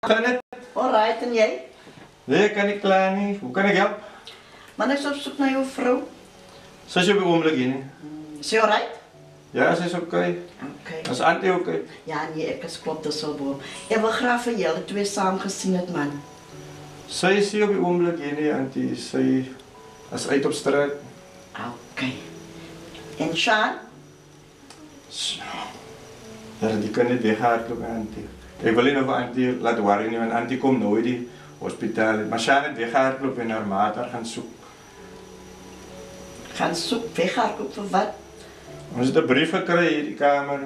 Kan het? Alright, en jij? Nee, kan ik klaar niet. Hoe kan ik helpen? Man is op zoek naar jouw vrouw. Ze is op het ogenblik hier niet. Is je alright? Ja, ze is oké. Oké. Dat is Antie oké. Ja, nee, ik is klopt dus zo boom. Ik wil graag van jullie twee samen gezien het man. Sy is hier op die ogenblik hier nie, Antie. Sy is uit op straat. Oké. En Sean? Ja, die kan niet weghardlopen, Antie. Ik wil niet over Antie laten worry nie, want Antie komt nooit die hospitaal. Maar Sean het weghardlopen en haar maat haar gaan zoeken. Gaan zoeken, weghardlopen voor wat? Ons het 'n brief gekry hier in die kamer.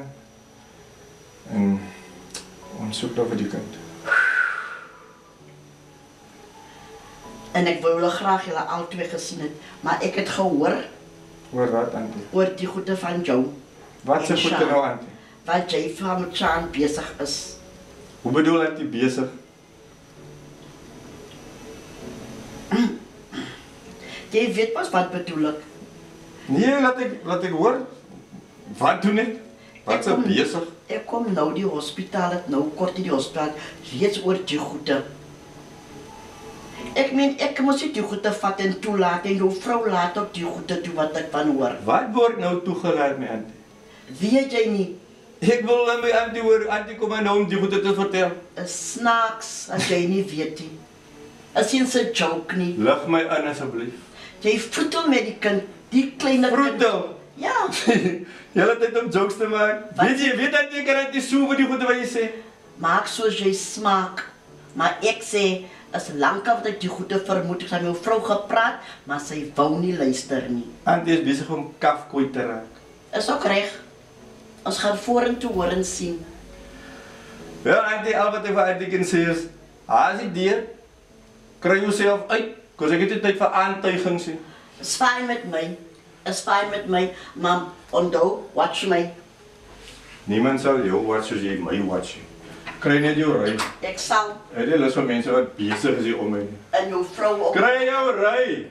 En ons soek over die kind. En ik wil jullie graag jullie al twee gezien het. Maar ik het gehoor Hoor wat, Antie? oor die goede van jou. Wat En se goede Sean. nou, Antie? Wat jij van met Sean bezig is. Hoe bedoel Antie bezig? Jij weet pas wat bedoel ik. Nee, laat ik hoor. Wat doen ik? Wat ze bezig? Ik kom nou die hospitaal, het nou kort in die hospitaal, reeds oor die goede. Ik meen, ik moest die goede vat en toelaten en jouw vrouw laat ook die goede doen wat ik van hoor. Wat word nou toegelaat met Antie? Weet jij niet? Ik wil aan my Antie hoor. Antie kom maar nou om die goede te vertellen. Snaaks, als jij niet weet nie. As jy 'n joke nie. Lig my in asseblief. Jy vroetel met die kind, die kleine kind. Vroetel? Ja, Julle tyd om jokes te maak. Wat? Weet dat jy kan Antie so vir die goede wat jy sê? maak soos jy smaak. Maar ek sê, is lank af dat ek die goede vermoed. Ek het met my vrou gepraat, maar sy wou nie luister nie. Antie is bezig om kafkooi te raak. Is ook reg. Ons gaan vorentoe hoor en sien. Wel Antie, al wat ek vir Antie kan sê is, haas die deur, kry jouself uit, kos ek het nie tyd vir aantuigings nie. Is fyn met my. Is fyn met my. Maar onthou, watch my. Niemand sal jou watch soos jy my watch nie. Kry net jou ry. Ek sal Ek het nie lus vir mense wat besig is hier om my nie. en jou vrou ook. Kry jou ry!